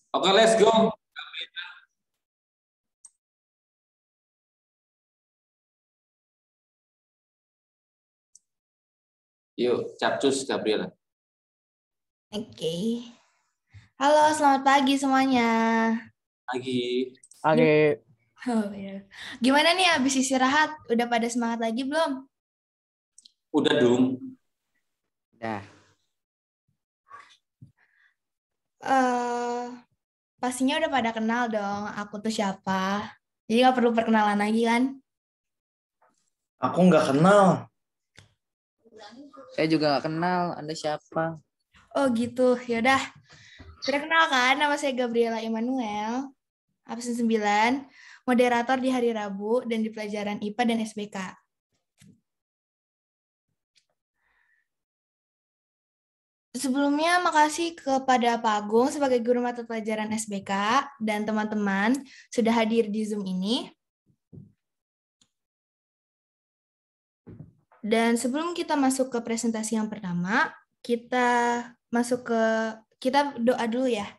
Oke, let's go. Yuk, capcus Gabriela. Oke. Halo, selamat pagi semuanya. Lagi. Oke. Oh, ya. Gimana nih abis istirahat? Udah pada semangat lagi belum? Udah dong. Dah. Pastinya udah pada kenal dong aku tuh siapa. Jadi gak perlu perkenalan lagi kan? Aku nggak kenal. Saya juga nggak kenal. Anda siapa? Oh gitu, yaudah. Sudah kenal kan? Nama saya Gabriela Immanuel, absen 9, moderator di hari Rabu dan di pelajaran IPA dan SBK. Sebelumnya, makasih kepada Pak Agung sebagai guru mata pelajaran SBK dan teman-teman sudah hadir di Zoom ini. Dan sebelum kita masuk ke presentasi yang pertama, kita doa dulu ya.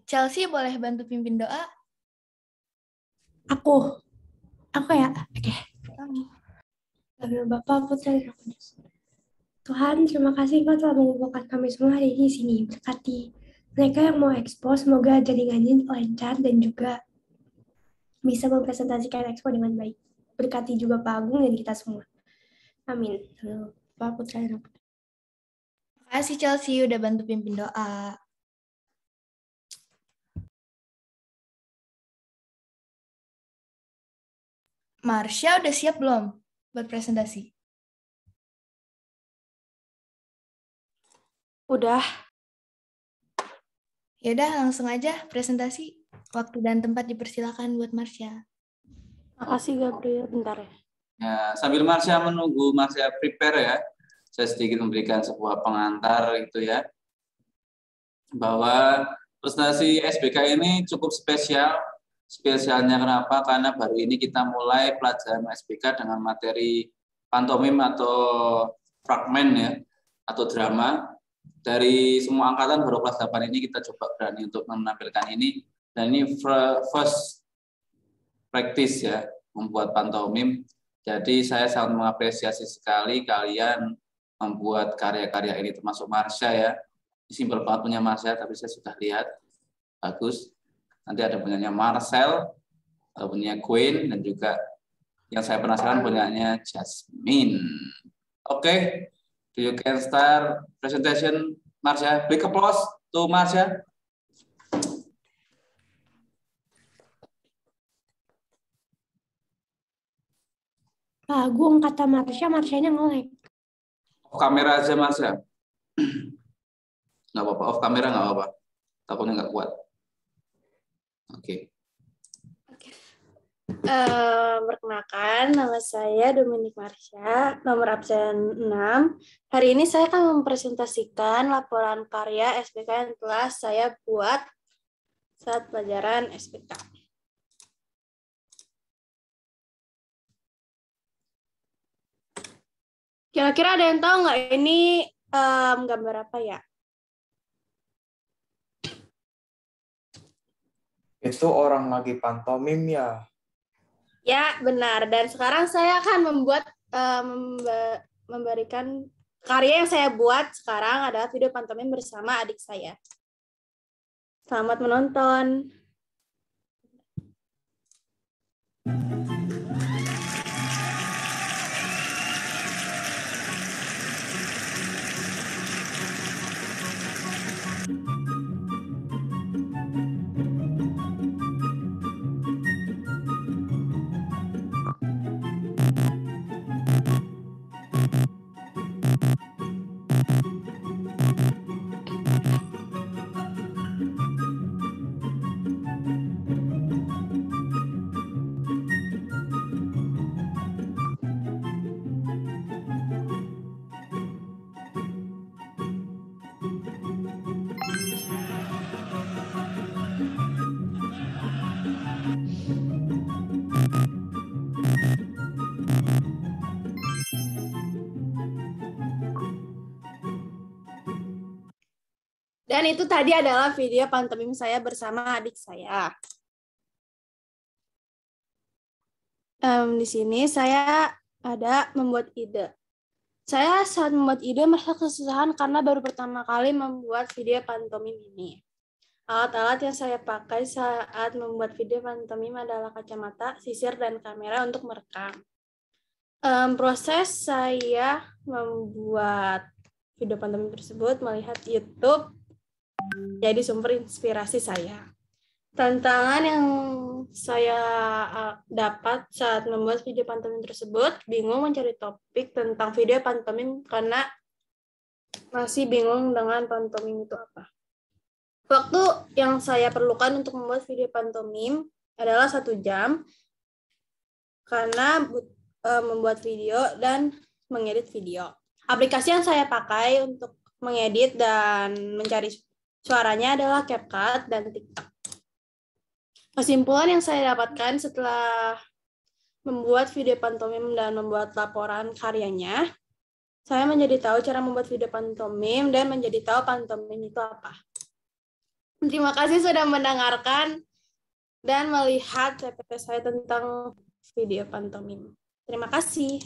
Chelsea boleh bantu pimpin doa? Aku ya. Oke. Dalam Bapa, Putra, dan Roh Kudus. Tuhan, terima kasih Kau telah mengumpulkan kami semua hari ini di sini. Berkati mereka yang mau ekspor, semoga jaringannya lancar dan juga bisa mempresentasikan ekspor dengan baik. Berkati juga Pak Agung dan kita semua. Amin. Dalam Bapa, Putra, dan Roh Kudus. Terima kasih Chelsea udah bantu pimpin doa. Marsha udah siap belum buat presentasi? Udah. Yaudah langsung aja presentasi. Waktu dan tempat dipersilakan buat Marsha. Makasih Gabriel, bentar ya. Ya, sambil Marsha menunggu Marsha prepare ya, saya sedikit memberikan sebuah pengantar gitu ya, bahwa presentasi SBK ini cukup spesial. Spesialnya kenapa? Karena baru ini kita mulai pelajaran SBK dengan materi pantomim atau fragmen ya, atau drama. Dari semua angkatan baru kelas 8 ini kita coba berani untuk menampilkan ini. Dan ini first practice ya, membuat pantomim. Jadi saya sangat mengapresiasi sekali kalian membuat karya-karya ini, termasuk Marsha ya. Simpel banget punya Marsha, tapi saya sudah lihat. Bagus. Nanti ada punyanya Marcel, ada punya Queen, dan juga yang saya penasaran punyanya Jasmine. Oke, you can start presentation, Marsha. Big applause to Marsha. Pak Agung kata Marsha-nya nge-lag. Off kamera aja Marsha. Nggak apa-apa, off kamera nggak apa-apa. Takutnya nggak kuat. Oke. Perkenalkan, nama saya Dominic Marsha, nomor absen 6. Hari ini saya akan mempresentasikan laporan karya SBK yang telah saya buat saat pelajaran SBK. Kira-kira ada yang tahu nggak ini gambar apa ya? Itu orang lagi pantomim ya. Ya, benar. Dan sekarang saya akan memberikan karya yang saya buat sekarang adalah video pantomim bersama adik saya. Selamat menonton. Dan itu tadi adalah video pantomim saya bersama adik saya. Di sini saya ada membuat ide. Saya saat membuat ide merasa kesusahan karena baru pertama kali membuat video pantomim ini. Alat-alat yang saya pakai saat membuat video pantomim adalah kacamata, sisir, dan kamera untuk merekam. Proses saya membuat video pantomim tersebut melihat YouTube jadi sumber inspirasi saya. Tantangan yang saya dapat saat membuat video pantomim tersebut, bingung mencari topik tentang video pantomim karena masih bingung dengan pantomim itu apa. Waktu yang saya perlukan untuk membuat video pantomim adalah 1 jam karena membuat video dan mengedit video. Aplikasi yang saya pakai untuk mengedit dan mencari suaranya adalah CapCut dan TikTok. Kesimpulan yang saya dapatkan setelah membuat video pantomim dan membuat laporan karyanya, saya menjadi tahu cara membuat video pantomim dan menjadi tahu pantomim itu apa. Terima kasih sudah mendengarkan dan melihat PPT saya tentang video pantomim. Terima kasih.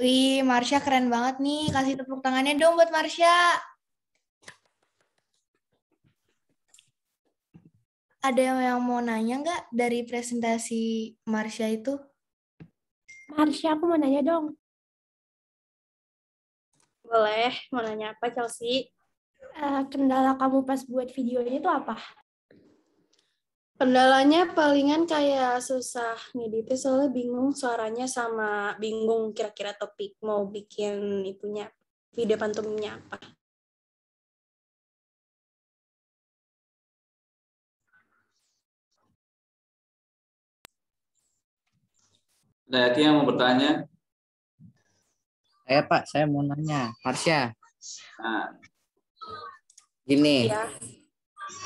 Wih, Marsha keren banget nih. Kasih tepuk tangannya dong buat Marsha. Ada yang mau nanya nggak dari presentasi Marsha itu? Marsha, aku mau nanya dong. Boleh, mau nanya apa, Chelsea? Kendala kamu pas buat videonya itu apa? Kendalanya palingan kayak susah ngeditnya soalnya bingung suaranya sama bingung kira-kira topik mau bikin itunya video pantomimnya apa. Ada lagi yang mau bertanya? Pak, saya mau nanya. Marsha, Nah, gini, Ya.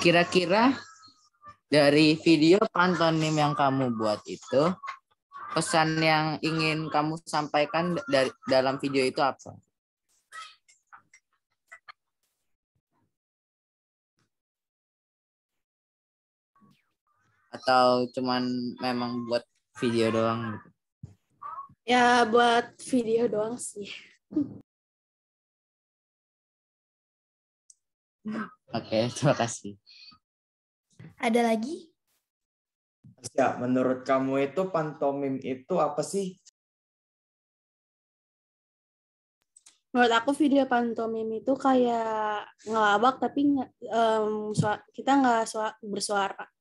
kira-kira dari video pantomim yang kamu buat itu, pesan yang ingin kamu sampaikan dari dalam video itu apa? Atau cuman memang buat video doang gitu? Ya buat video doang sih. Oke, terima kasih. Ada lagi? Ya, menurut kamu itu pantomim itu apa sih? Menurut aku video pantomim itu kayak ngelawak tapi kita nggak bersuara.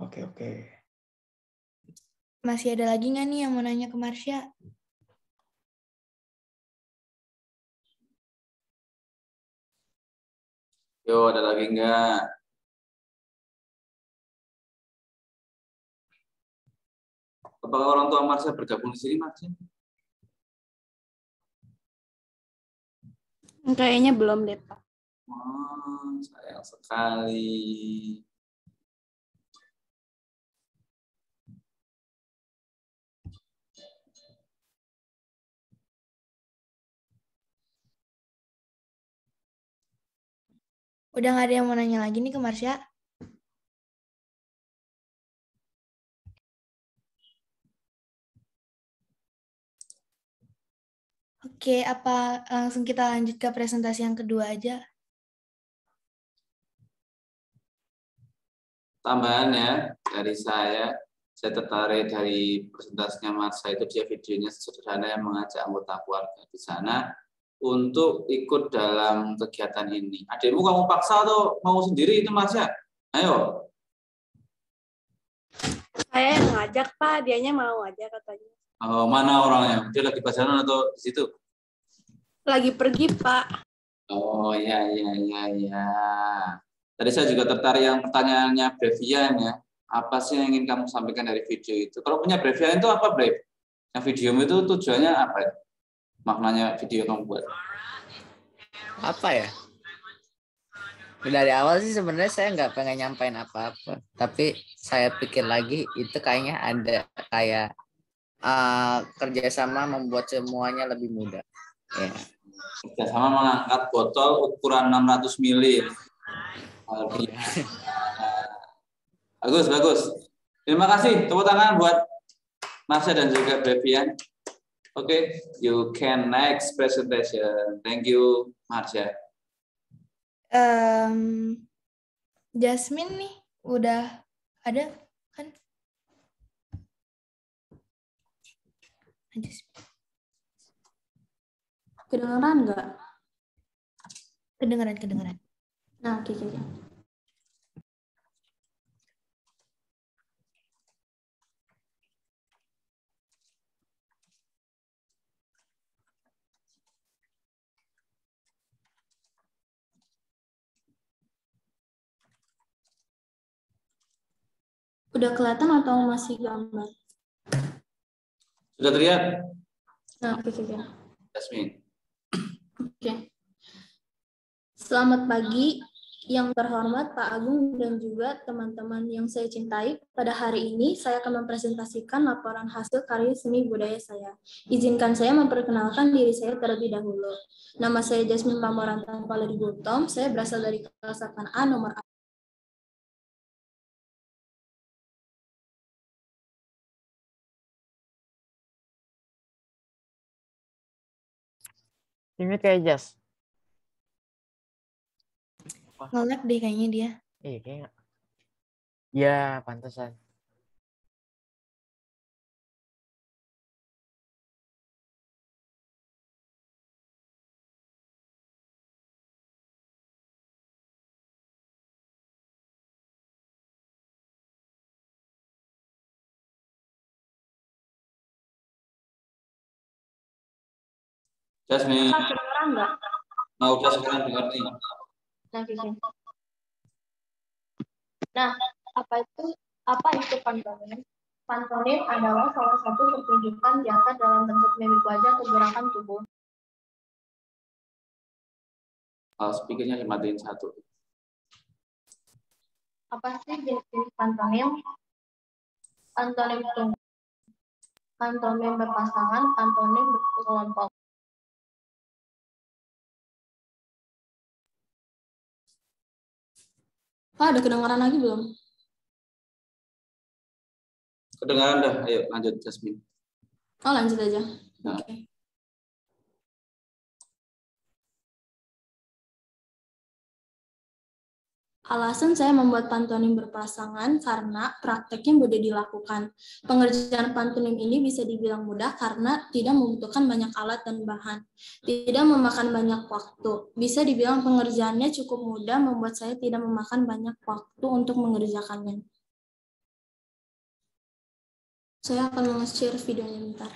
Oke. Masih ada lagi nggak nih yang mau nanya ke Marsha? yo ada lagi enggak? Apakah orang tua Marsha bergabung di sini, Marsha? Kayaknya belum deh, Pak. Sayang sekali. Udah nggak ada yang mau nanya lagi nih ke Marsha? Oke, apa langsung kita lanjut ke presentasi yang kedua aja? Tambahan ya dari saya tertarik dari presentasinya Marsha itu dia videonya sederhana yang mengajak anggota keluarga di sana untuk ikut dalam kegiatan ini. Adikmu kamu paksa atau mau sendiri itu Marsha? Ayo. Saya yang ngajak, Pak. Dianya mau aja katanya. Oh, mana orangnya? Dia lagi pacaran atau di situ? Lagi pergi, Pak. Oh ya. Tadi saya juga tertarik yang pertanyaannya Brevian ya. Apa sih yang ingin kamu sampaikan dari video itu? Kalau punya Brevian itu apa, Brev? Yang videomu itu tujuannya apa? Maknanya video kamu buat? Apa ya? Dari awal sih sebenarnya saya nggak pengen nyampein apa-apa. Tapi saya pikir lagi itu kayaknya ada kayak kerjasama membuat semuanya lebih mudah. Ya. Kerjasama mengangkat botol ukuran 600 ml. Bagus, bagus. Terima kasih. Tepuk tangan buat Marsha dan juga Brevian. Oke, you can next presentation. Thank you, Marsha. Jasmine nih udah ada kan? Kedengeran nggak? Kedengeran. Nah, oke. Udah kelihatan atau masih gambar? Sudah terlihat? Nah, oke. Jasmine. Oke. Selamat pagi yang terhormat Pak Agung dan juga teman-teman yang saya cintai. Pada hari ini saya akan mempresentasikan laporan hasil karya seni budaya saya. Izinkan saya memperkenalkan diri saya terlebih dahulu. Nama saya Jasmine Pamorantan Paleri Gultom. Saya berasal dari kelas 8A nomor A. Ini kayak Jas. Nge-lag deh kayaknya dia. Iya kayak. Ya, pantesan. Jasmine. Kedengeran nggak? Nah, udah sekarang dengar nih. Nah, apa itu pantomim? Pantomim adalah salah satu pertunjukan nyata dalam bentuk mimik wajah atau gerakan tubuh. Speakernya dimatiin satu. Apa sih jenis pantomim? Pantomim tunggal, pantomim berpasangan, pantomim berkelompok. Pak, ada kedengaran lagi belum? Kedengaran dah. Ayo lanjut Jasmine. Oh, lanjut aja. Nah. Oke. Alasan saya membuat pantomim berpasangan karena prakteknya mudah dilakukan. Pengerjaan pantomim ini bisa dibilang mudah karena tidak membutuhkan banyak alat dan bahan. Tidak memakan banyak waktu. Bisa dibilang pengerjaannya cukup mudah membuat saya tidak memakan banyak waktu untuk mengerjakannya. Saya akan nge-share videonya bentar.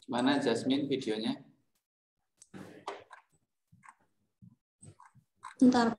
Mana Jasmine videonya? Bentar.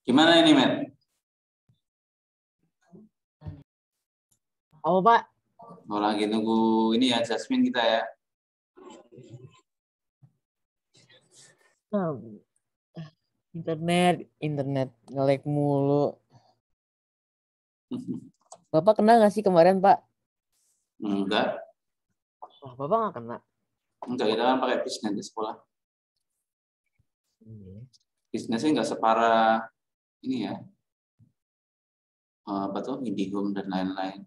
Gimana ini, Matt? Oh, Pak. Oh, lagi nunggu ini ya, Jasmine kita ya. Internet nge-lag mulu. Bapak kena nggak sih kemarin, Pak? Enggak, Wah, Bapak nggak kena. enggak, kita kan pakai bisnis di sekolah. Bisnisnya enggak separah ini ya. Apa tuh, IndiHome dan lain-lain.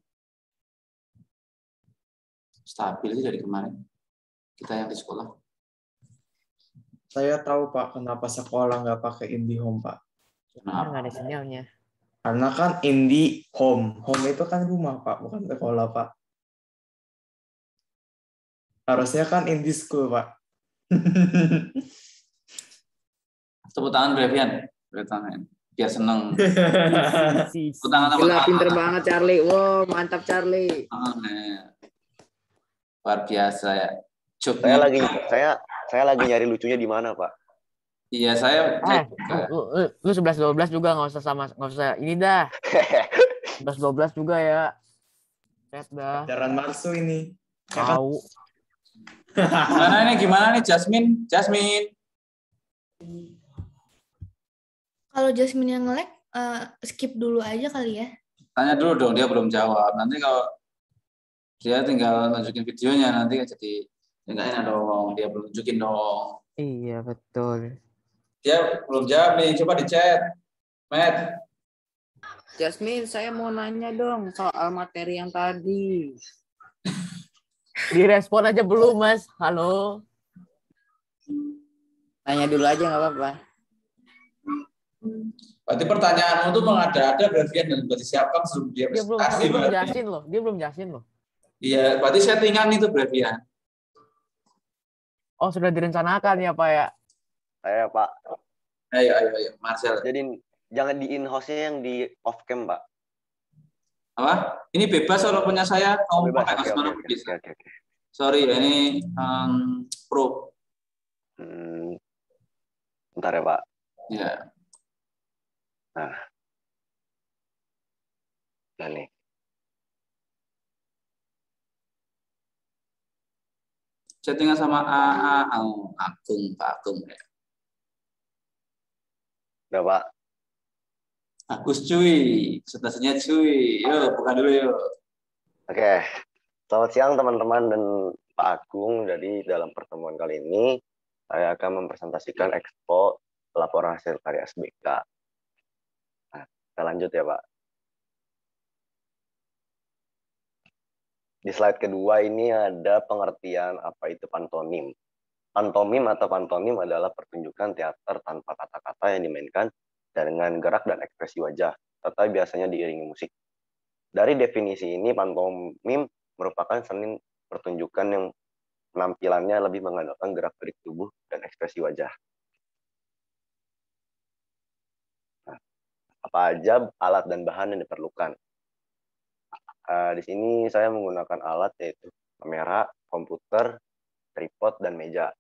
Stabil sih dari kemarin. Kita yang di sekolah. Saya tahu Pak, kenapa sekolah nggak pakai IndiHome Pak. Karena Kenapa? nggak ada sinyalnya. Karena kan IndiHome. Home itu kan rumah Pak, bukan sekolah Pak. Harusnya kan School Pak. Tepuk tangan Brevian. Tepuk tangan. Biar seneng. Tepuk tangan sama Gila, pinter banget Charlie. Wow, mantap Charlie. Luar biasa ya. Saya lagi nyari lucunya di mana, Pak? Iya, saya Lu 11-12 juga nggak usah ini dah. 11-12 juga ya. Set dah. Jaran Marsu ini. Tahu. Gimana nih Jasmine? Kalau Jasmine yang nge-lag, skip dulu aja kali ya. Tanya dulu dong, dia belum jawab. Nanti kalau dia tinggal nunjukin videonya, nanti kan jadi enggak enak dong. Dia belum nunjukin dong. Iya, betul. Dia belum jawab nih, coba di chat. Matt. Jasmine, saya mau nanya dong soal materi yang tadi. Direspon aja belum, Mas. Halo. Tanya dulu aja nggak apa-apa. Berarti pertanyaanmu itu mengada-ada Brevian dan berarti siapkan sebelum dia Dia belum presentasi. jelasin loh. Iya, berarti settingan itu Brevian. Oh, sudah direncanakan ya, Pak ya? Saya, Pak. Ayo, Marcel. Jadi jangan di in-house-nya yang di off-cam, Pak. Apa? Ini bebas kalau punya saya, kamu Bebas, pakai oke. mana bisa. Sorry, ya, ini pro. Bentar ya, Pak. Ya. Nah nih. Chattingan sama Pak Agung ya. Udah, Pak. Agus cuy, presentasinya cuy. Yuk, buka dulu yuk. Oke. Selamat siang teman-teman dan Pak Agung. Jadi dalam pertemuan kali ini saya akan mempresentasikan Expo laporan hasil karya SBK. Nah, kita lanjut ya, Pak. Di slide kedua ini ada pengertian apa itu pantomim. Pantomim atau pantomim adalah pertunjukan teater tanpa kata-kata yang dimainkan dengan gerak dan ekspresi wajah, serta biasanya diiringi musik. Dari definisi ini, pantomim merupakan seni pertunjukan yang penampilannya lebih mengandalkan gerak-gerik tubuh dan ekspresi wajah. Nah, apa aja alat dan bahan yang diperlukan? Di sini saya menggunakan alat yaitu kamera, komputer, tripod, dan meja.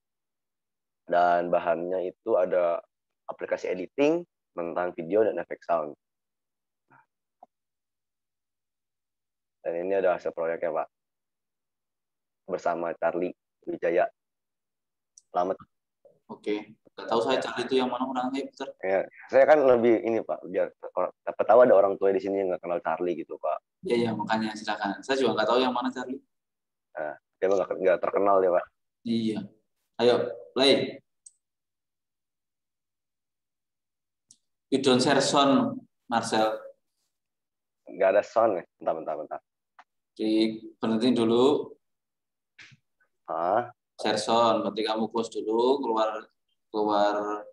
Dan bahannya itu ada aplikasi editing, tentang video, dan efek sound. Dan ini ada hasil proyeknya, Pak. Bersama Charlie Wijaya. Selamat. Oke. Gak tahu saya cari itu yang mana orangnya, Peter. Ya, saya kan lebih ini, Pak, biar dapat tahu ada orang tua di sini yang nggak kenal Charlie gitu, Pak. Iya, makanya silakan. Saya juga nggak tahu yang mana Charlie. Nah, dia nggak terkenal ya, Pak. Iya. Ayo, play. You don't share sound, Marcel. Nggak ada sound ya? Bentar. Berhenti dulu. Share sound. Berarti kamu close dulu, keluar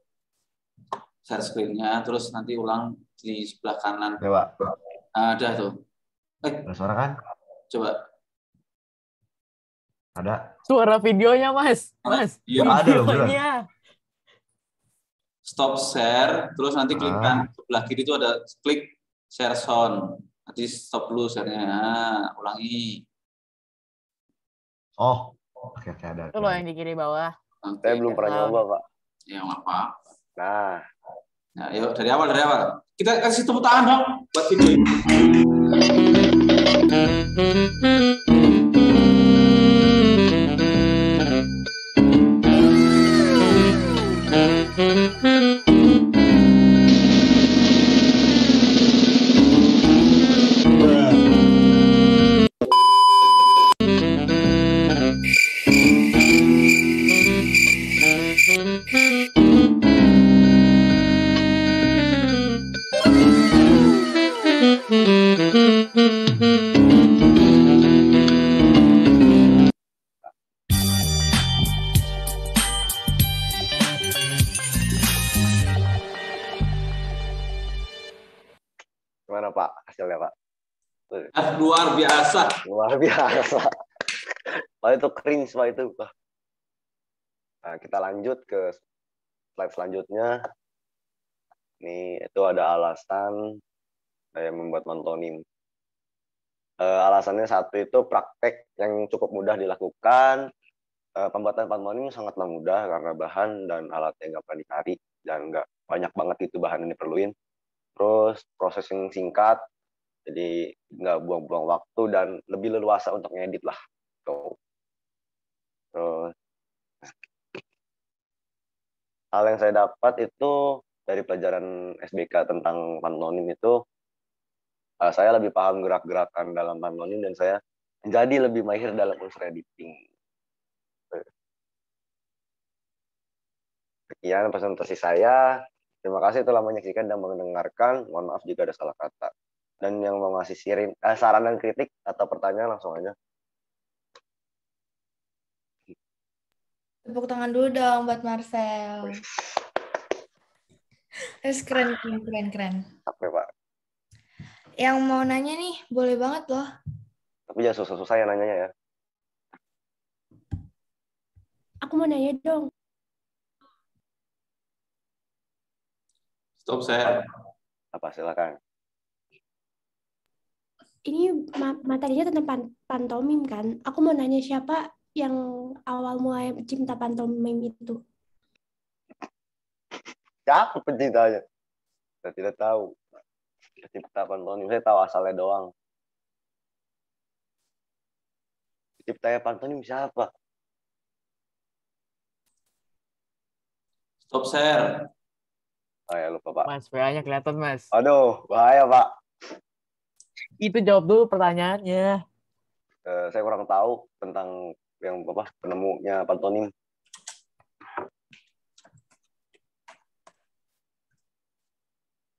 share screen-nya, terus nanti ulang di sebelah kanan. Ya, Pak. Ada tuh. Ada suara kan? Coba. Ada. Suara videonya, Mas. Iya, ada loh, videonya. Stop share, terus nanti klik kan sebelah kiri itu ada klik share sound. Nanti stop dulu share-nya. Nah, ulangi. Oh, oke ada. Itu loh yang di kiri bawah. Saya belum pernah nyoba, Pak. Ya, nggak apa. Nah, Nah, yuk dari awal. Kita kasih tepuk tangan dong buat video ini. Gimana Pak hasilnya Pak? Luar biasa. Luar biasa. Wah itu cringe Pak itu. Nah, kita lanjut ke slide selanjutnya. Ini itu ada alasan saya membuat pantomim. Alasannya satu itu praktek yang cukup mudah dilakukan. Pembuatan pantomim sangatlah mudah karena bahan dan alat yang nggak pernah dicari dan nggak banyak banget itu bahan yang diperluin. Terus proses yang singkat, jadi nggak buang-buang waktu dan lebih leluasa untuk ngedit lah. Terus hal yang saya dapat itu dari pelajaran SBK tentang pantomim itu, saya lebih paham gerak-gerakan dalam pantomim dan saya menjadi lebih mahir dalam unsur editing. Sekian presentasi saya. Terima kasih telah menyaksikan dan mendengarkan. Mohon maaf jika ada salah kata. Dan yang mau ngasih saran dan kritik atau pertanyaan langsung aja. Tepuk tangan dulu dong buat Marcel. Terus keren. Oke, Pak. Yang mau nanya nih, boleh banget loh. Tapi jangan susah-susah ya nanyanya ya. Aku mau nanya dong. Stop saya. Apa silakan. Ini materinya tentang pantomim kan? Aku mau nanya siapa yang awal mulai pencipta pantomim itu? Siapa penciptanya? Saya tidak tahu. Pencipta pantomim, saya tahu asalnya doang. Penciptanya pantomim siapa? Stop share. Oh ya lupa Pak. Mas, PA-nya kelihatan Mas. Aduh, bahaya Pak. Itu jawab dulu pertanyaannya. Saya kurang tahu tentang yang penemunya pantomim.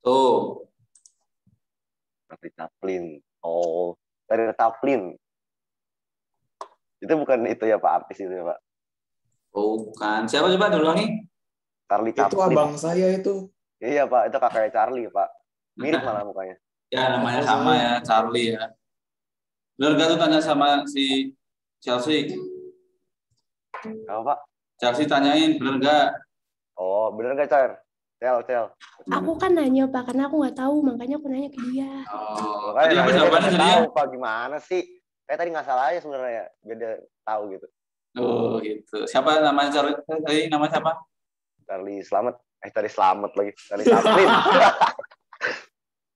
Tuh. Charlie Chaplin. Oh, Charlie Chaplin. Itu bukan itu ya Pak, artis itu ya Pak. Bukan. Siapa coba dulu nih? Charlie Chaplin. Itu abang saya itu. Iya Pak, itu kakaknya Charlie Pak. Mirip malah mukanya. Ya namanya sama ya, Charlie ya. Benar nggak tuh tanya sama si Chelsea? Apa Pak? Chelsea tanyain, benar nggak? Oh, bener nggak Cel? Aku kan nanya Pak, karena aku nggak tahu, makanya aku nanya ke dia. Oh, Makanya tadi apa nanya, jawabannya saya tadi ya? tahu Pak, gimana sih? Saya tadi nggak salah aja sebenarnya, biar dia tahu gitu. Oh gitu. Siapa namanya Charlie? Tadi namanya siapa? Charlie Slamet. Charlie Slamet lagi. Charlie Chaplin.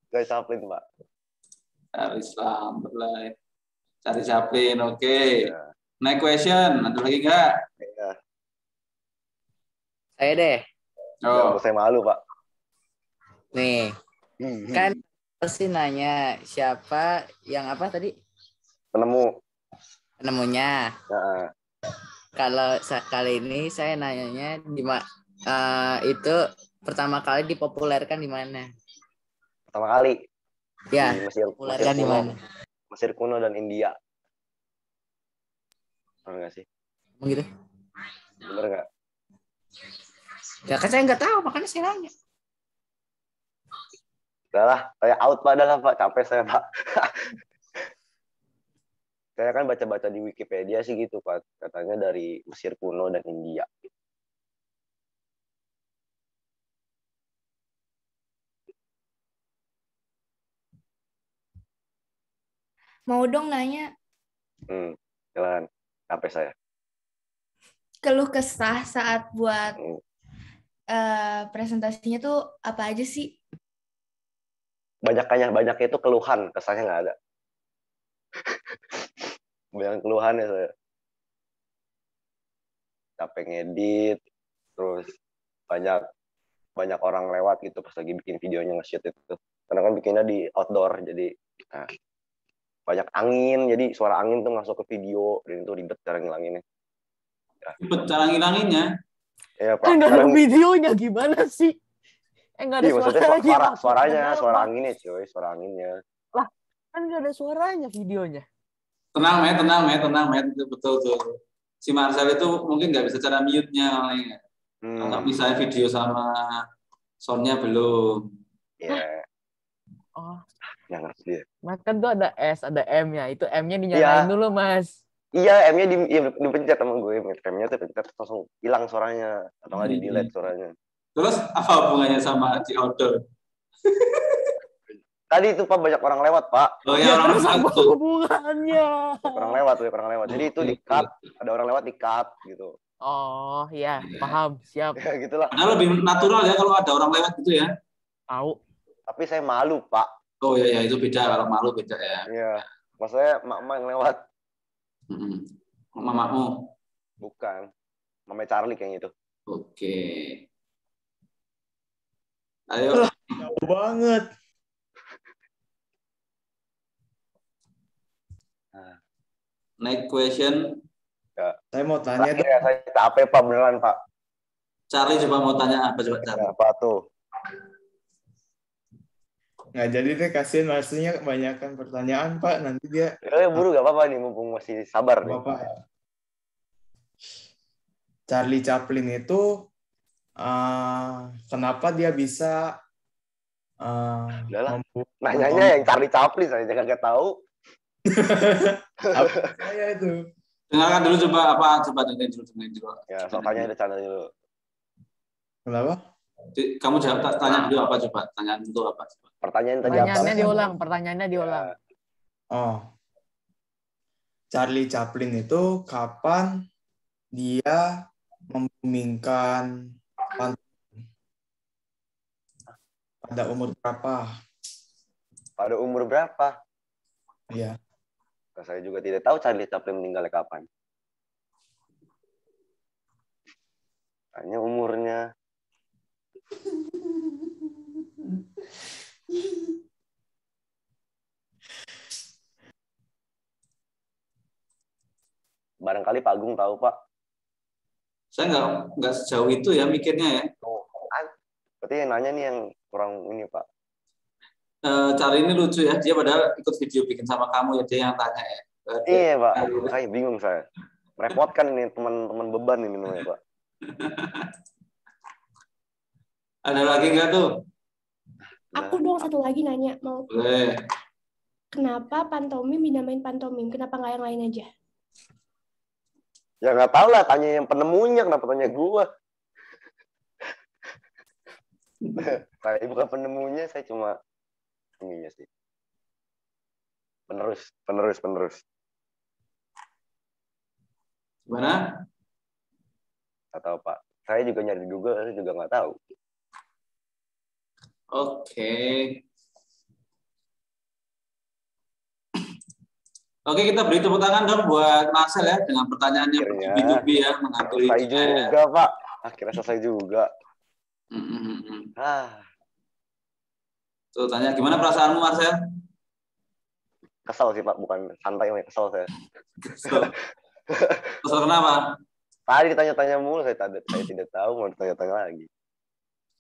Charlie Chaplin Pak. Charlie Slamet lah. Charlie Chaplin, oke. Ya. Next question, ada lagi nggak? Ya. Saya deh. Oh, Saya malu Pak. Nih, kan pasti nanya siapa yang apa tadi? Penemunya. Nah. Kalau kali ini saya nanyanya itu pertama kali dipopulerkan di mana? Pertama kali. Ya, Di Mesir di mana? Mesir kuno dan India. Benar nggak sih? Begitu. Bener nggak? Ya kan saya nggak tahu, makanya saya nanya. Udah lah, saya out padahal Pak, capek saya Pak. Saya kan baca-baca di Wikipedia sih gitu Pak, katanya dari Mesir kuno dan India. Mau dong nanya. Jalan, capek saya. Keluh kesah saat buat presentasinya tuh apa aja sih? Banyaknya itu keluhan, kesannya nggak ada. Banyak keluhan ya saya. Capek ngedit, terus banyak orang lewat gitu pas lagi bikin videonya nge-shoot itu. Karena kan bikinnya di outdoor, jadi banyak angin, jadi suara angin tuh masuk ke video, dan itu ribet cara ngilanginnya. Ribet cara ngilanginnya? Iya Pak. Kan nggak ada videonya gimana sih? Nggak ada suaranya, suara anginnya cuy, suara anginnya. Lah, kan nggak ada suaranya videonya. Tenang, Met. Itu betul tuh. Si Marcel itu mungkin nggak bisa cara mute-nya. Nggak bisa video sama sound-nya belum. Iya. Oh. Nggak ngerti ya. Mas kan tuh ada S, ada M-nya. Itu M-nya dinyalain dulu, Mas. Iya, M-nya dipencet sama gue. M-nya tuh pencet langsung hilang suaranya. Atau nggak di-delete suaranya. Terus apa hubungannya sama di outdoor? Tadi itu Pak banyak orang lewat Pak. Oh ya, orang lewat. Hubungannya. Orang lewat. Jadi itu di-cut. Ada orang lewat di-cut gitu. Oh iya, paham, siap. Ya gitulah. Nah, lebih natural ya kalau ada orang lewat gitu ya. Tahu. Tapi saya malu Pak. Oh ya itu beda, kalau malu beda ya. Iya. Maksudnya mak-mak yang lewat. Mamamu? Bukan. Mama Charlie kayaknya itu. Oke. Ayo. Jauh banget. Next question. Ya. Saya mau tanya. Saya capek Pak, beneran Pak. Charlie coba mau tanya apa coba Charlie? Apa tuh? Nggak jadi deh, kasihan maksudnya kebanyakan pertanyaan Pak, nanti dia. Ya buru gak apa-apa nih, mumpung masih sabar nih. Bapak. Charlie Chaplin itu kenapa dia bisa nanyanya yang Charlie Chaplin, saya nggak tahu. Apa saya itu? Dengarkan dulu coba dengerin dulu. Ya, soalnya ada channel dulu. Kenapa? Kamu jawab tanya dulu apa coba? Tanyaan itu apa? Pertanyaan tadi apa? Pertanyaannya diulang. Oh. Charlie Chaplin itu kapan dia membumingkan pada umur berapa? Pada umur berapa? Iya. Saya juga tidak tahu Charlie Chaplin meninggalnya kapan. Hanya umurnya. Barangkali Pak Agung tahu Pak. Saya nggak sejauh itu ya mikirnya ya. Oh, berarti yang nanya nih yang kurang ini Pak. Charlie ini lucu ya, dia padahal ikut video bikin sama kamu ya, dia yang tanya ya. Iya Pak, saya bingung saya. Merepotkan ini teman-teman beban ini namanya Pak. Ada lagi nggak tuh? Aku dong satu lagi nanya, mau. Boleh. Kenapa pantomim dinamain pantomim? Kenapa nggak yang lain aja? Ya nggak tahu lah, tanya yang penemunya, kenapa tanya gua? Saya bukan penemunya, saya cuma ininya sih. Penerus. Gimana? Nggak tahu Pak. Saya juga nyari di Google, saya juga nggak tahu. Oke, kita beri tepuk tangan dong buat Marcel ya dengan pertanyaannya bertubi-tubi ya, menghantui. Selesai juga Pak. Akhirnya selesai juga. Tuh tanya gimana perasaanmu Marcel? Kesel sih Pak, bukan santai, kesel saya. Kesel kenapa? Tadi ditanya-tanya mulu, saya tidak tahu, mau ditanya-tanya lagi.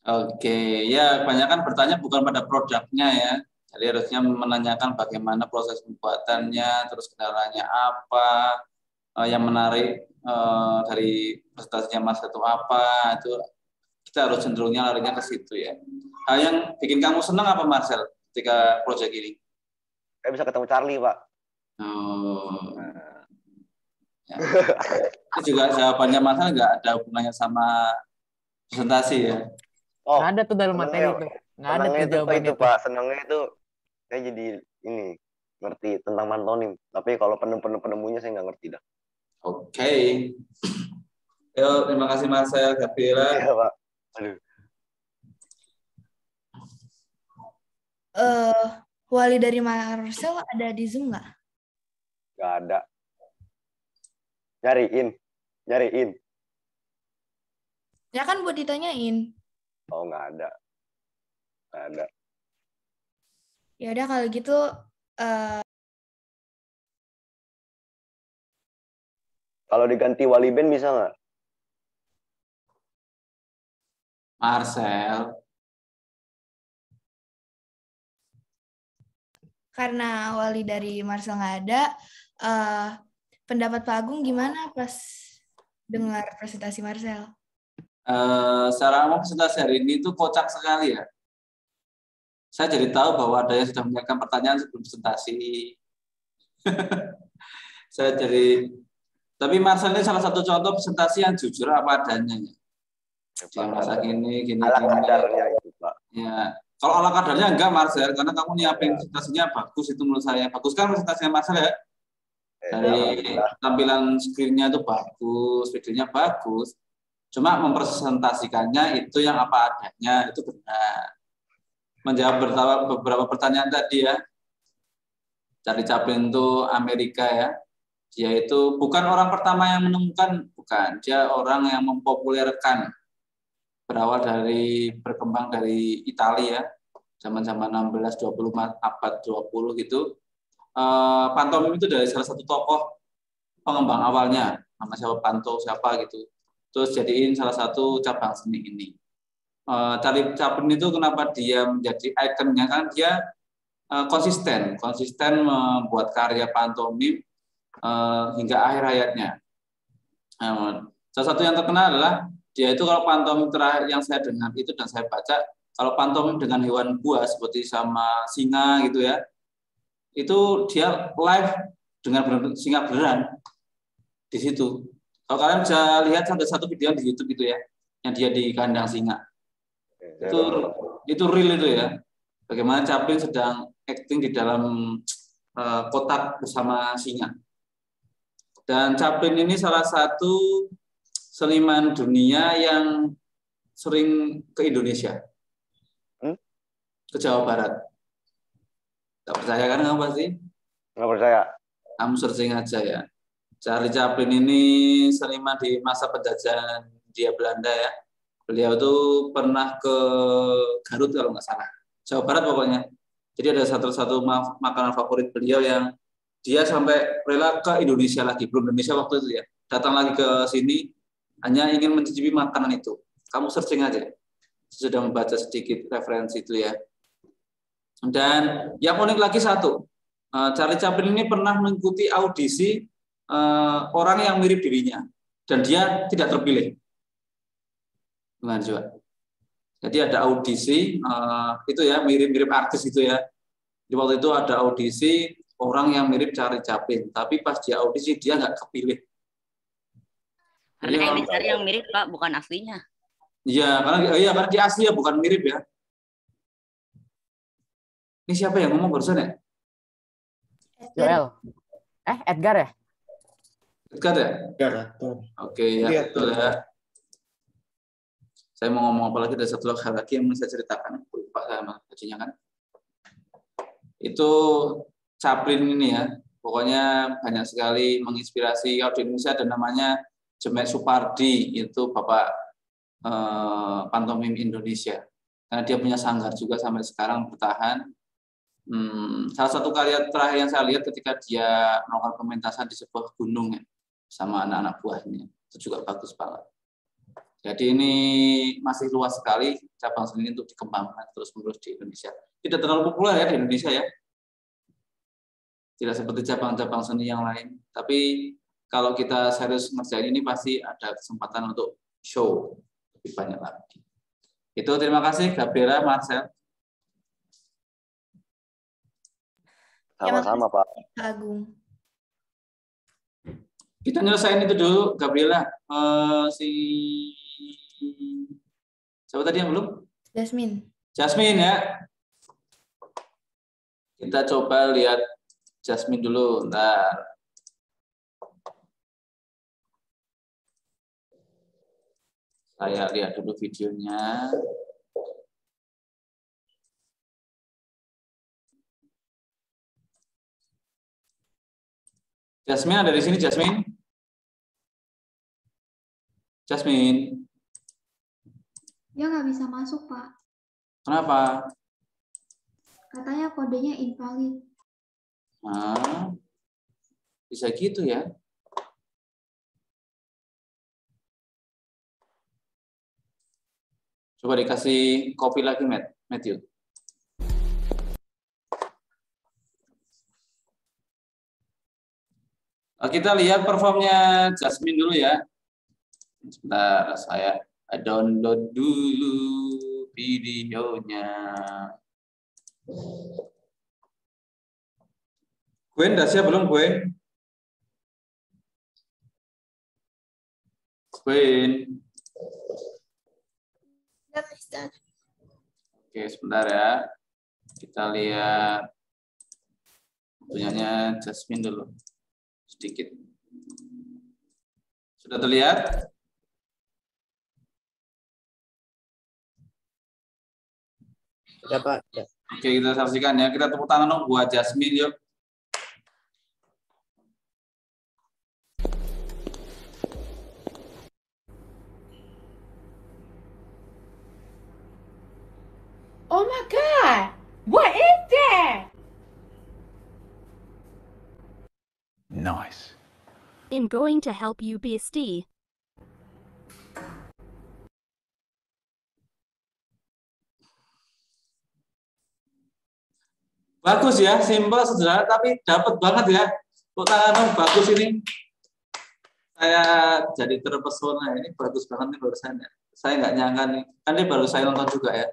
Oke, ya kebanyakan bertanya bukan pada produknya ya. Jadi harusnya menanyakan bagaimana proses pembuatannya, terus kendalanya apa, yang menarik dari presentasinya Mas itu apa, itu kita harus cenderungnya larinya ke situ ya. Hal yang bikin kamu senang apa Marcel ketika proyek ini? Saya bisa ketemu Charlie Pak. Ya. Itu juga jawabannya Marcel nggak ada hubungannya sama presentasi ya. Oh, nggak ada tuh dalam materi itu. Nggak ada tuh jawabannya itu Pak. Senangnya itu saya jadi ini ngerti tentang pantomim. Tapi kalau penemunya saya nggak ngerti dah. Oke. Yo, terima kasih Marcel, Gabriela. Iya Pak. Aduh. Wali dari Marcel ada di Zoom nggak? Nggak ada. Nyariin. Ya kan buat ditanyain. Oh, nggak ada. Ya udah kalau gitu Kalau diganti wali band bisa nggak? Marcel. karena wali dari Marcel nggak ada, pendapat Pak Agung gimana pas dengar presentasi Marcel? Secara umum presentasi hari ini itu kocak sekali ya. Saya jadi tahu bahwa ada yang sudah menyiapkan pertanyaan sebelum presentasi. Tapi Marcel ini salah satu contoh presentasi yang jujur apa adanya. Dia masa gini. Ala kadarnya itu, Pak. Ya, kalau ala kadarnya enggak Marcel, karena kamu nyiapin presentasinya bagus itu menurut saya. Bagus kan presentasinya Marcel ya? Dari tampilan screen-nya itu bagus, videonya bagus. Cuma mempresentasikannya itu yang apa adanya, itu benar. Menjawab beberapa pertanyaan tadi ya. Charlie Chaplin itu Amerika ya. Dia itu bukan orang pertama yang menemukan, bukan. Dia orang yang mempopulerkan. Berawal dari berkembang dari Italia, zaman-zaman 16-20 abad 20 gitu. Pantomim itu dari salah satu tokoh pengembang awalnya, nama siapa Panto siapa gitu. Terus jadiin salah satu cabang seni ini. Charlie Chaplin itu kenapa dia menjadi ikonnya, kan dia konsisten membuat karya pantomim hingga akhir hayatnya. Salah satu yang terkenal adalah dia itu kalau pantomim terakhir yang saya dengar itu dan saya baca, kalau pantomim dengan hewan buas seperti sama singa gitu ya, itu dia live dengan singa beneran di situ. Kalau kalian bisa lihat ada satu video di YouTube itu ya, yang dia di kandang singa. Itu real itu ya. Bagaimana Chaplin sedang acting di dalam kotak bersama singa. Dan Chaplin ini salah satu seniman dunia yang sering ke Indonesia, ke Jawa Barat. Gak percaya kan kamu pasti? Nggak percaya. Kamu searching aja ya. Charlie Chaplin ini seniman di masa penjajahan dia Belanda ya. Beliau itu pernah ke Garut kalau nggak salah. Jawa Barat pokoknya. Jadi ada satu makanan favorit beliau yang dia sampai rela ke Indonesia lagi. Belum Indonesia waktu itu ya. Datang lagi ke sini hanya ingin mencicipi makanan itu. Kamu searching aja. Saya sudah membaca sedikit referensi itu ya. Dan yang unik lagi satu, Charlie Chaplin ini pernah mengikuti audisi orang yang mirip dirinya. Dan dia tidak terpilih. Gimana coba? Jadi ada audisi, itu ya mirip-mirip artis itu ya. Di waktu itu ada audisi orang yang mirip Charlie Chaplin. Tapi pas dia audisi dia nggak kepilih. Karena yang dicari yang mirip Pak, bukan aslinya. Iya, karena di asli ya bukan mirip ya. Ini siapa yang ngomong barusan ya? Joel. Edgar ya? Edgar ya? Edgar. Oke ya, betul ya. Saya mau ngomong apa lagi, ada satu hal lagi yang mau saya ceritakan. Lupa sama bajunya kan. Itu Chaplin ini ya. Pokoknya banyak sekali menginspirasi. Kalau di Indonesia ada namanya Jemek Supardi, itu Bapak pantomim Indonesia. Karena dia punya sanggar juga sampai sekarang bertahan. Salah satu karya terakhir yang saya lihat ketika dia melakukan pementasan di sebuah gunung ya, sama anak-anak buahnya. Itu juga bagus banget. Jadi ini masih luas sekali cabang seni untuk dikembangkan terus-menerus di Indonesia. Tidak terlalu populer ya di Indonesia ya. Tidak seperti cabang-cabang seni yang lain. Tapi kalau kita serius ngerjain ini pasti ada kesempatan untuk show lebih banyak lagi. Itu terima kasih Gabriela, Marcel. Sama-sama Pak. Agung. Kita nyelesain itu dulu, Gabriela. Siapa tadi yang belum? Jasmine ya. Kita coba lihat Jasmine dulu. Bentar. Saya lihat dulu videonya. Jasmine ada di sini, Jasmine? Jasmine, Dia nggak bisa masuk, Pak. kenapa? Katanya kodenya invalid. Nah, bisa gitu ya? Coba dikasih kopi lagi, Matthew. Kita lihat performnya Jasmine dulu ya. Sebentar, saya download dulu videonya. Gwen, udah siap belum, Gwen? Gwen. Ya, Mister. Oke, sebentar ya. Kita lihat punyanya Jasmine dulu. Sedikit. Sudah terlihat? Ya, Pak. Ya. Oke, kita saksikan ya. Kita tepuk tangan dong buat Jasmine, yuk. Oh my God! What is that? Nice. I'm going to help you, Beastie. Bagus ya, simpel, sederhana, tapi dapat banget ya. Tepuk tangan dong, bagus ini. Saya jadi terpesona, ini bagus banget nih barusan ya. Saya nggak nyangka nih, kan dia baru saya nonton juga ya.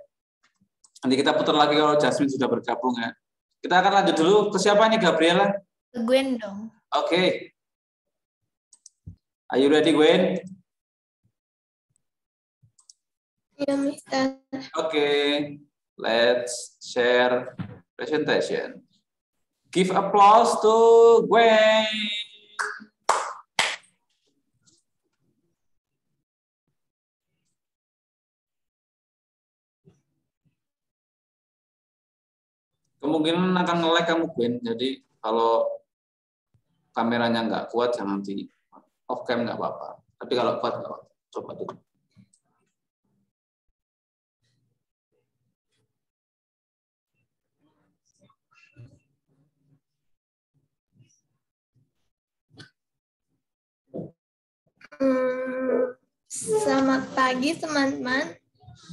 Nanti kita putar lagi kalau Jasmine sudah bergabung ya. Kita akan lanjut dulu ke siapa nih, Gabriela? Ke Gwen dong. Oke. Are you ready, Gwen? Ya, Mister. Oke. Let's share presentation. Give applause to Gwen. Kemungkinan akan nge-lag kamu, Gwen. Jadi kalau kameranya nggak kuat, jangan di off cam nggak apa-apa. Tapi kalau kuat, nggak apa-apa. Coba dulu. Selamat pagi, teman-teman.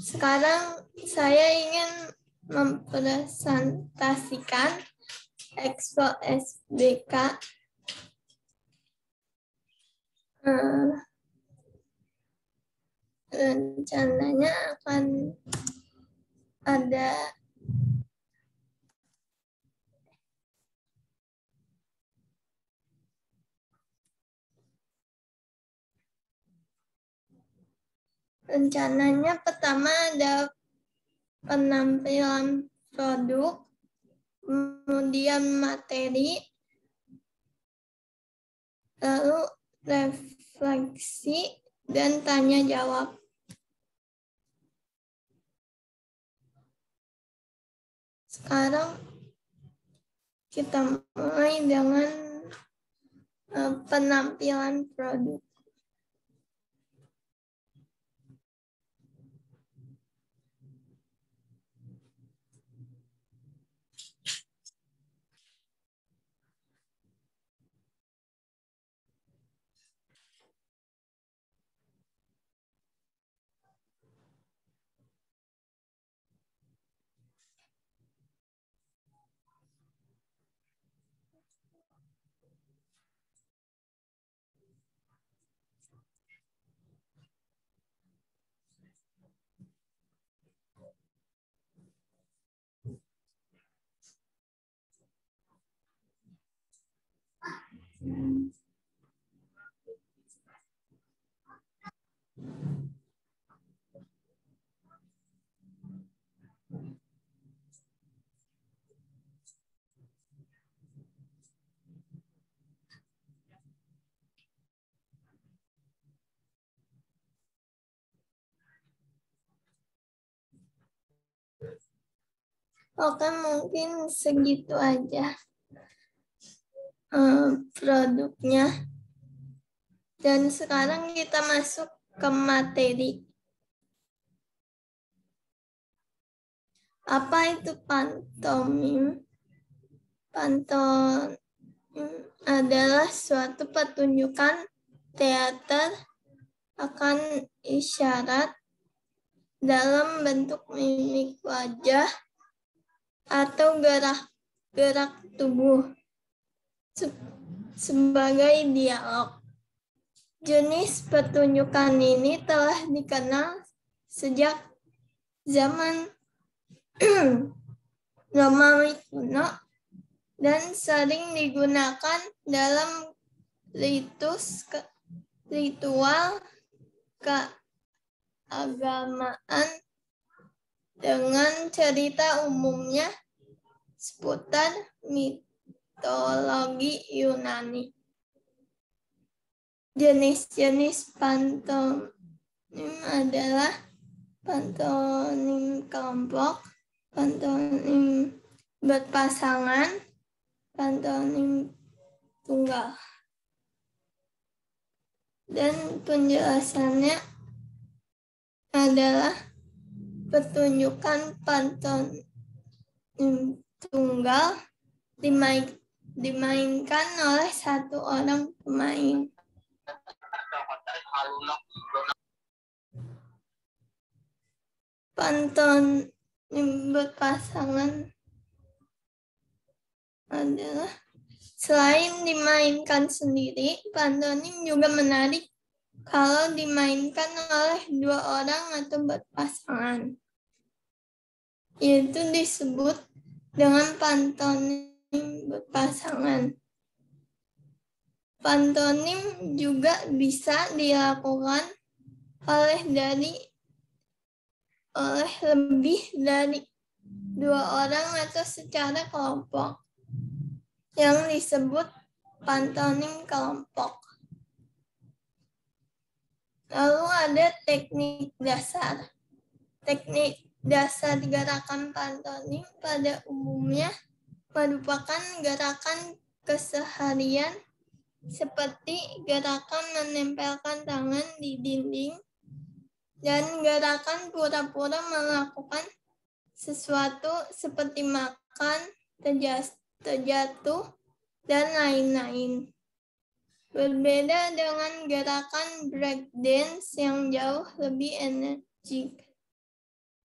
Sekarang saya ingin mempresentasikan Expo SBK rencananya akan ada pertama ada penampilan produk, kemudian materi, lalu refleksi, dan tanya jawab. Sekarang kita mulai dengan penampilan produk. Oke, mungkin segitu aja produknya. Dan sekarang kita masuk ke materi. Apa itu pantomim? Pantomim adalah suatu pertunjukan teater akan isyarat dalam bentuk mimik wajah atau gerak tubuh sebagai dialog. Jenis pertunjukan ini telah dikenal sejak zaman Romawi kuno dan sering digunakan dalam ritual keagamaan dengan cerita umumnya seputar mitologi Yunani. Jenis-jenis pantomim adalah pantomim kelompok, pantomim berpasangan, pantomim tunggal. Dan penjelasannya adalah pertunjukan pantomim tunggal dimainkan oleh satu orang pemain. Pantomim berpasangan adalah selain dimainkan sendiri, pantomim juga menarik kalau dimainkan oleh dua orang atau berpasangan. Itu disebut dengan pantomim berpasangan. Pantomim juga bisa dilakukan oleh lebih dari dua orang atau secara kelompok, yang disebut pantomim kelompok. Lalu ada teknik dasar. Teknik dasar gerakan pantomim pada umumnya merupakan gerakan keseharian seperti gerakan menempelkan tangan di dinding dan gerakan pura-pura melakukan sesuatu seperti makan, terjatuh, dan lain-lain. Berbeda dengan gerakan breakdance yang jauh lebih energik.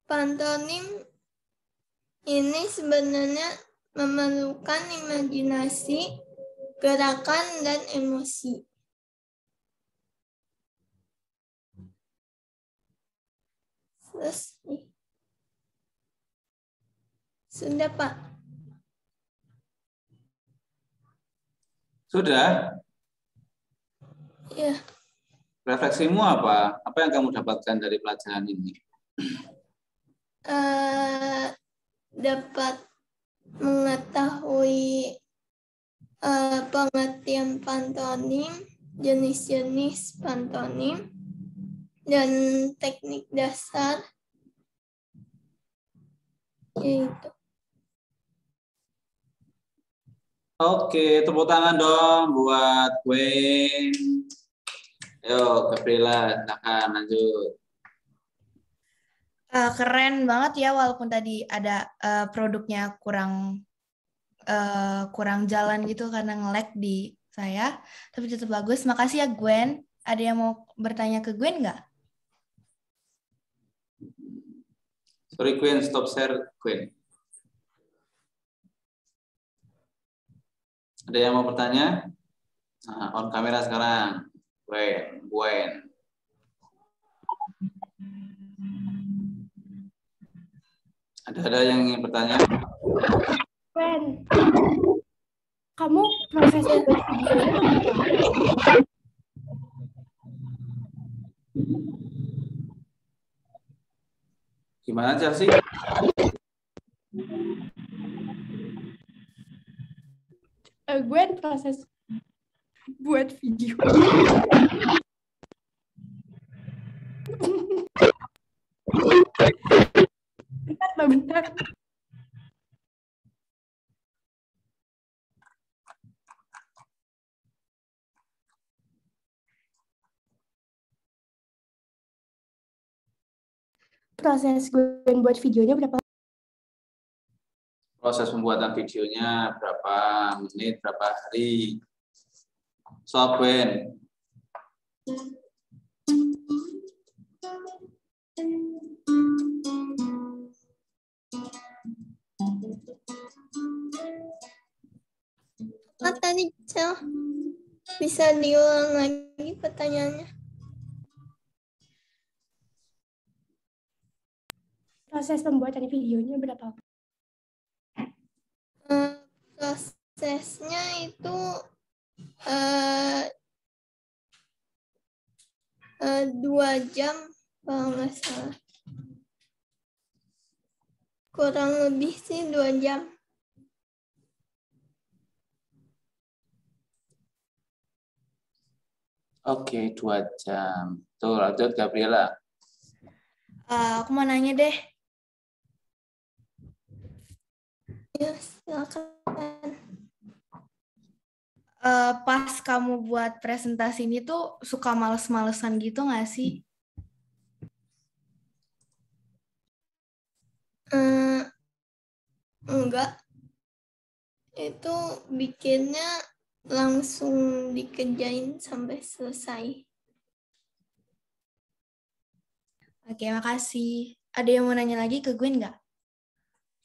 Pantomim ini sebenarnya memerlukan imajinasi, gerakan, dan emosi. Selesai. Sudah, Pak. Sudah? Ya. Refleksimu apa? Apa yang kamu dapatkan dari pelajaran ini? Dapat mengetahui pengertian pantomim, jenis-jenis pantomim, dan teknik dasar, yaitu. Oke, tepuk tangan dong buat Gwen. Ayo, Gabriela, silakan lanjut. Keren banget ya, walaupun tadi ada produknya kurang jalan gitu karena nge-lag di saya, tapi tetap bagus. Makasih ya Gwen. Ada yang mau bertanya ke Gwen nggak? Sorry Gwen, stop share Gwen. Ada yang mau bertanya? Nah, on kamera sekarang. Gwen. Ada yang ingin bertanya? Gwen, kamu profesor Gimana Chelsea? Gwen proses buat video. Bentar. proses gue buat videonya berapa? Proses pembuatan videonya berapa menit, berapa hari? So, Gwen. Tadi Cel, bisa diulang lagi pertanyaannya? Proses pembuatan videonya berapa? Prosesnya itu 2 jam kalau nggak salah. Kurang lebih sih 2 jam. Oke, 2 jam. Tuh, lanjut Gabriela. Aku mau nanya deh. Ya, silakan. Pas kamu buat presentasi ini tuh suka males-malesan gitu nggak sih? Enggak. Itu bikinnya langsung dikerjain sampai selesai. Oke, makasih. Ada yang mau nanya lagi ke Gwen nggak?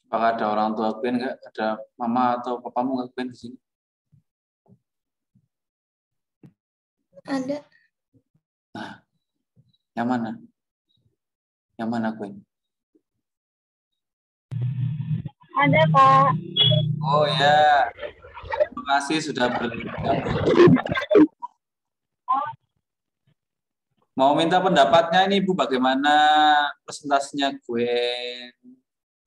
Apakah ada orang tua Gwen nggak? Ada mama atau papamu nggak Gwen di sini? Ada. Nah, yang mana? Yang mana Gwen? Ada, Pak. Oh ya, terima kasih sudah bergabung. Mau minta pendapatnya ini Ibu, bagaimana presentasinya Gwen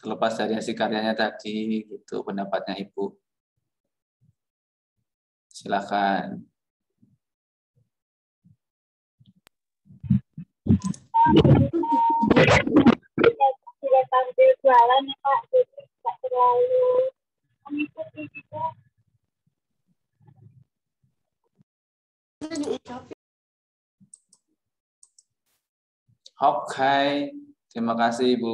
terlepas dari hasil karyanya tadi, gitu pendapatnya Ibu. Silakan. Tidak tampil jualan ya Pak, jadi tidak terlalu mengikuti gitu. Oke, terima kasih Ibu.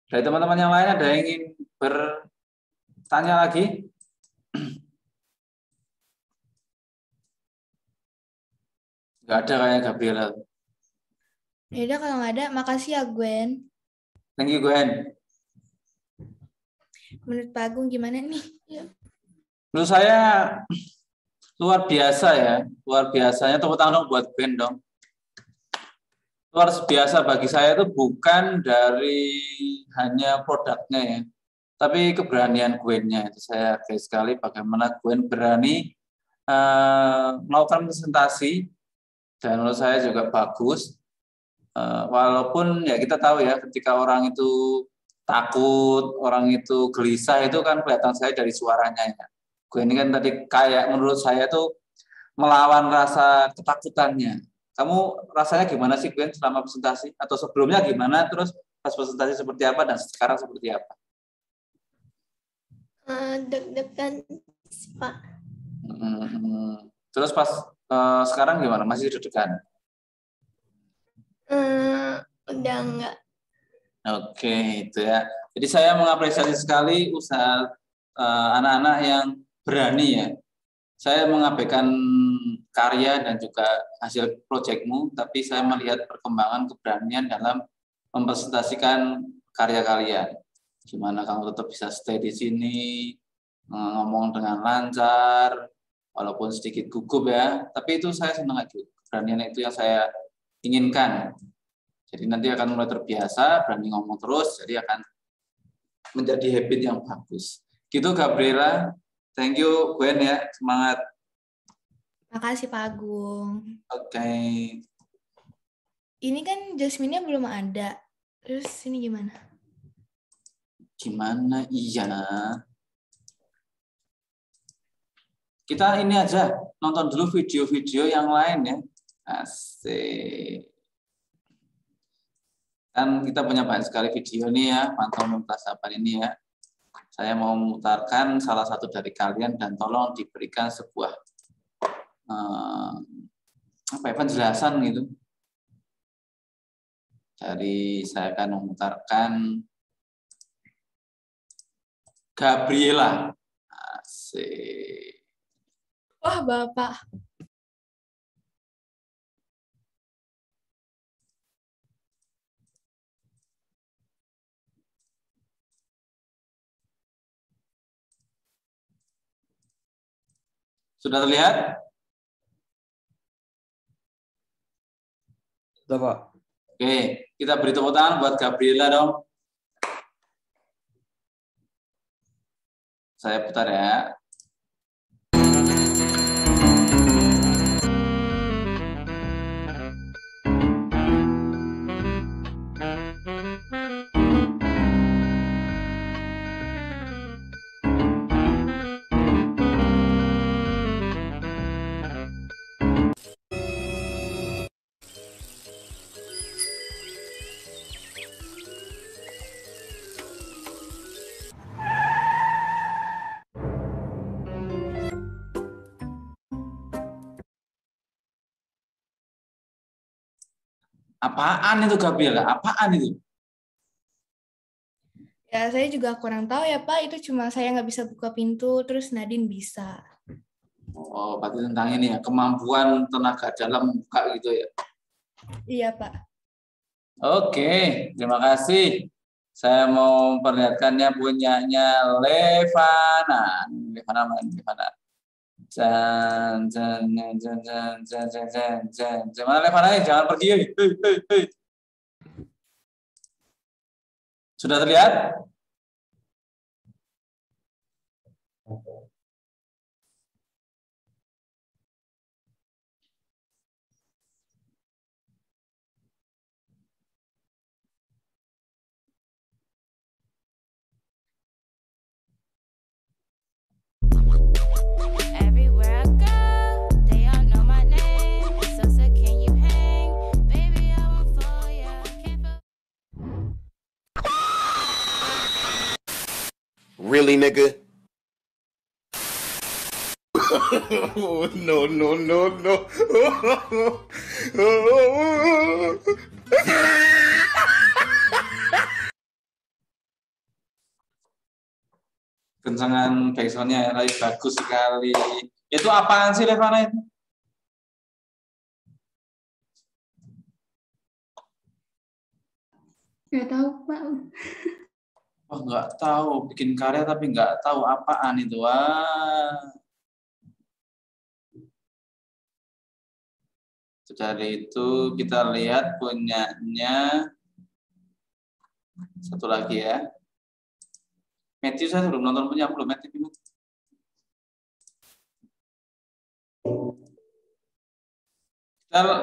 Dari teman-teman yang lain ada yang ingin bertanya lagi? Nggak ada kayaknya Gabriela. Yaudah kalau nggak ada, makasih ya Gwen. Thank you Gwen. Menurut Pak Agung gimana nih? Menurut saya luar biasa ya. Luar biasanya, tepuk tangan buat Gwen dong. Luar biasa bagi saya itu bukan dari hanya produknya ya, tapi keberanian Gwen-nya. Itu saya hargai sekali bagaimana Gwen berani melakukan presentasi, dan menurut saya juga bagus. Walaupun ya kita tahu ya, ketika orang itu takut, orang itu gelisah, itu kan kelihatan saya dari suaranya ya. Gwen ini kan tadi kayak menurut saya tuh melawan rasa ketakutannya. Kamu rasanya gimana sih Gwen selama presentasi? Atau sebelumnya gimana, terus pas presentasi seperti apa, dan sekarang seperti apa? Deg-degan Pak. Terus pas sekarang gimana? Masih deg-degan? Udah enggak. Oke, itu ya. Jadi saya mengapresiasi sekali usaha anak-anak yang berani ya. Saya mengabaikan karya dan juga hasil proyekmu, tapi saya melihat perkembangan keberanian dalam mempresentasikan karya kalian. Gimana kamu tetap bisa stay di sini, ngomong dengan lancar, walaupun sedikit gugup ya, tapi itu saya senang aja. Keberanian itu yang saya inginkan. Jadi nanti akan mulai terbiasa, berani ngomong terus, jadi akan menjadi habit yang bagus. Gitu Gabriela. Thank you Gwen ya, semangat. Makasih Pak Agung. Oke. Ini kan Jasmine-nya belum ada. Terus ini gimana? Gimana? Iya. Kita ini aja, nonton dulu video-video yang lain ya. Asik. Kan kita punya banyak sekali video nih ya, pantomim kelas 8 ini ya. Saya mau memutarkan salah satu dari kalian dan tolong diberikan sebuah penjelasan gitu. Saya akan memutarkan Gabriela. Asik. Wah, Bapak. Sudah terlihat? Sudah, Pak. Oke, kita beri tepuk tangan buat Gabriela dong. Saya putar ya. Apaan itu Gabriela? Apaan itu? Ya, saya juga kurang tahu ya, Pak. Itu cuma saya nggak bisa buka pintu, terus Nadine bisa. Oh, berarti tentang ini ya, kemampuan tenaga dalam buka gitu ya. Iya, Pak. Oke, terima kasih. Saya mau memperlihatkannya punyanya Levana. Levana mana? Levana. Mana Levana? Jangan pergi. Hei. Sudah terlihat? Everywhere I go, they all know my name. So can you hang? Baby, I won't fall, yeah. Really, nigga? No. Kencangan backsound-nya ya, lagi bagus sekali. Itu apaan sih Levana itu? Nggak tahu, Pak. Oh, nggak tahu. Bikin karya tapi nggak tahu apaan itu. Wah. Dari itu kita lihat punyanya satu lagi ya. Matthew saya belum nonton punya, belum Matthew.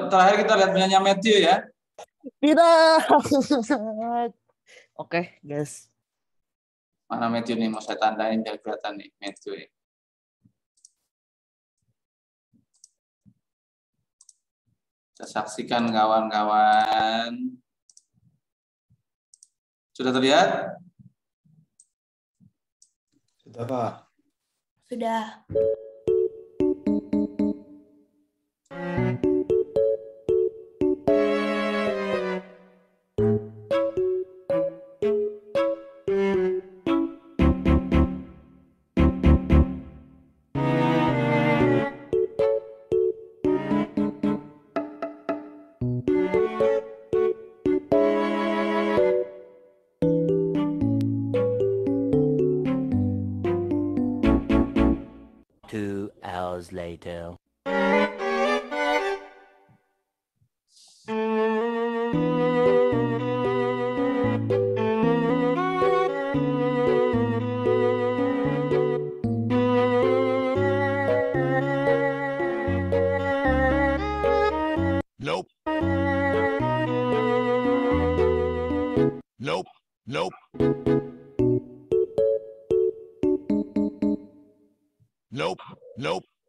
Terakhir kita lihat punyanya Matthew ya. Tidak. Oke, guys. Mana Matthew nih, mau saya tandain biar kelihatan nih Matthew. Kita saksikan kawan-kawan. Sudah terlihat? Sudah, Pak. Sudah. Later.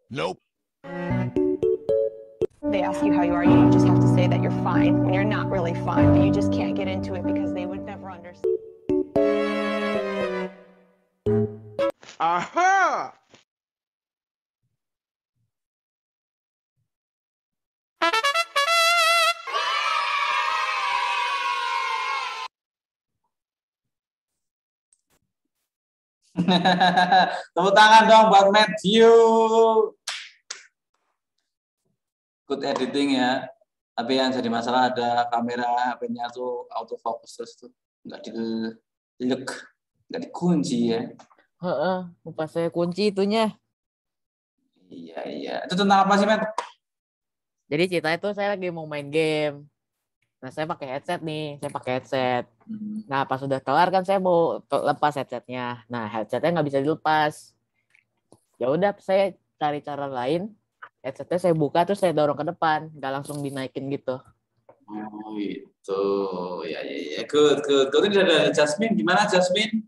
Nope. They ask you how you are, you just have to say that you're fine when you're not really fine, but you just can't get into it because they would never understand. Aha! Tepuk tangan dong buat Matthew. Good editing ya. Tapi yang jadi masalah ada kamera HP-nya tuh autofocus terus tuh nggak dikunci ya. Lupa saya kunci itunya. Iya. Itu tentang apa sih, Matt? Jadi ceritanya itu saya lagi mau main game. Nah, saya pakai headset nih. Nah, pas sudah kelar kan saya mau lepas headsetnya. Nah, headsetnya nggak bisa dilepas. Ya udah, saya cari cara lain. Headsetnya saya buka terus saya dorong ke depan, nggak langsung dinaikin gitu. Oh itu, ya. Good. Ini ada Jasmine, gimana Jasmine?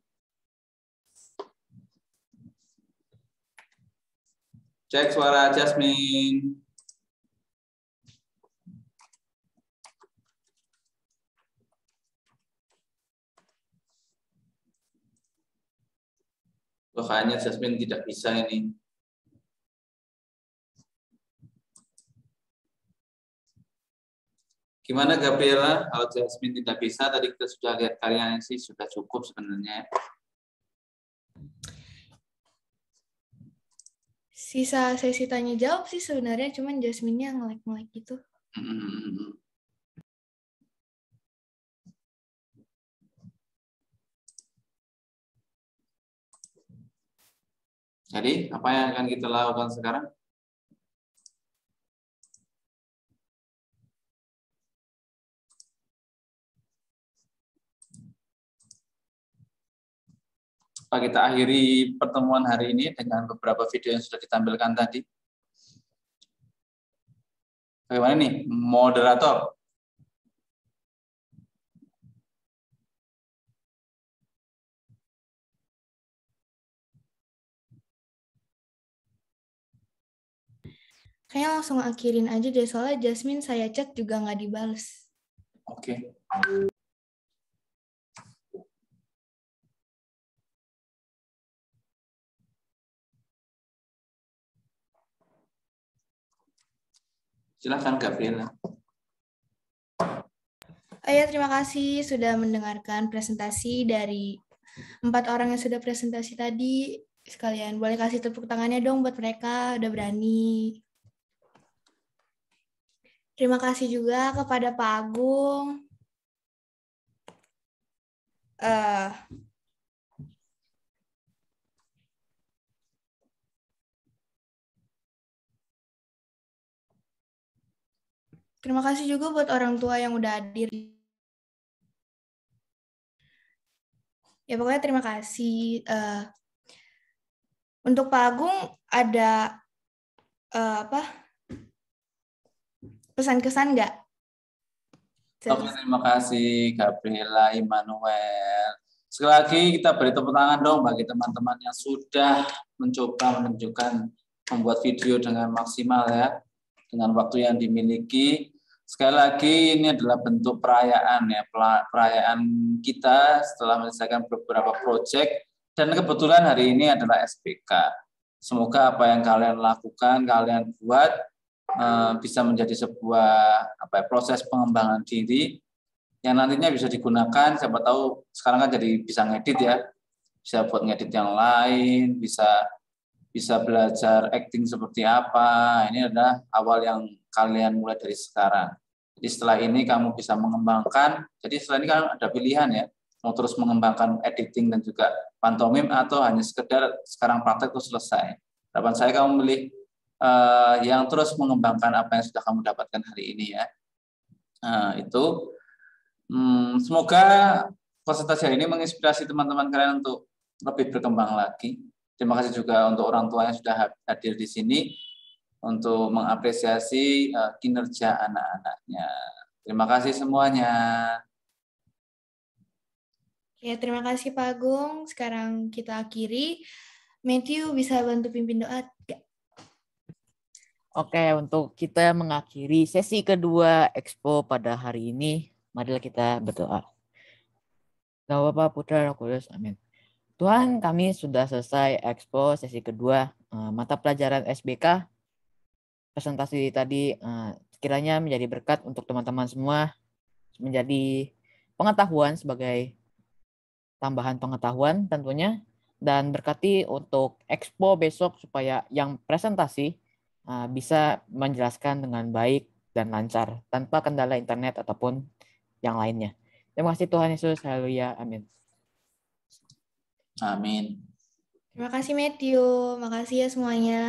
Cek suara Jasmine. Loh, kayaknya Jasmine tidak bisa ini. Gimana Gabriela? Kalau Jasmine tidak bisa, tadi kita sudah lihat karyanya sih sudah cukup sebenarnya. Sisa sesi tanya jawab sih sebenarnya, cuman Jasmine-nya nge-lag gitu. Jadi, apa yang akan kita lakukan sekarang? Kita akhiri pertemuan hari ini dengan beberapa video yang sudah ditampilkan tadi. Bagaimana nih, moderator? Kayaknya langsung akhirin aja deh, soalnya Jasmine saya chat juga nggak dibales. Oke. Silakan Gabriela. Ya, terima kasih sudah mendengarkan presentasi dari 4 orang yang sudah presentasi tadi. Sekalian boleh kasih tepuk tangannya dong buat mereka, udah berani. Terima kasih juga kepada Pak Agung. Terima kasih juga buat orang tua yang udah hadir. Ya pokoknya terima kasih. Untuk Pak Agung ada pesan-kesan nggak? Oke, terima kasih Gabriela Immanuel. Sekali lagi kita beri tepuk tangan dong bagi teman-teman yang sudah mencoba membuat video dengan maksimal ya, dengan waktu yang dimiliki. Sekali lagi ini adalah bentuk perayaan ya, perayaan kita setelah menyelesaikan beberapa proyek dan kebetulan hari ini adalah SPK. Semoga apa yang kalian lakukan, kalian buat bisa menjadi sebuah proses pengembangan diri yang nantinya bisa digunakan. Siapa tahu sekarang kan jadi bisa ngedit ya, bisa buat ngedit yang lain, bisa belajar acting seperti apa. Ini adalah awal yang kalian mulai dari sekarang. Jadi setelah ini kamu bisa mengembangkan. Jadi setelah ini kan ada pilihan ya, mau terus mengembangkan editing dan juga pantomim atau hanya sekedar sekarang praktek terus selesai. Harapan saya kamu memilih yang terus mengembangkan apa yang sudah kamu dapatkan hari ini ya. Itu semoga presentasi hari ini menginspirasi teman-teman kalian untuk lebih berkembang lagi. Terima kasih juga untuk orang tua yang sudah hadir di sini untuk mengapresiasi kinerja anak-anaknya. Terima kasih semuanya. Ya, terima kasih Pak Agung. Sekarang kita akhiri. Matthew bisa bantu pimpin doa? Oke, untuk kita mengakhiri sesi kedua Expo pada hari ini, marilah kita berdoa. Nama Bapa, Putra, Roh Kudus, amin. Tuhan, kami sudah selesai Expo sesi kedua mata pelajaran SBK. Presentasi tadi kiranya menjadi berkat untuk teman-teman semua, menjadi pengetahuan sebagai tambahan pengetahuan tentunya, dan berkati untuk Expo besok supaya yang presentasi bisa menjelaskan dengan baik dan lancar tanpa kendala internet ataupun yang lainnya. Terima kasih Tuhan Yesus. Haleluya. Amin. Amin. Terima kasih Matthew. Makasih ya semuanya.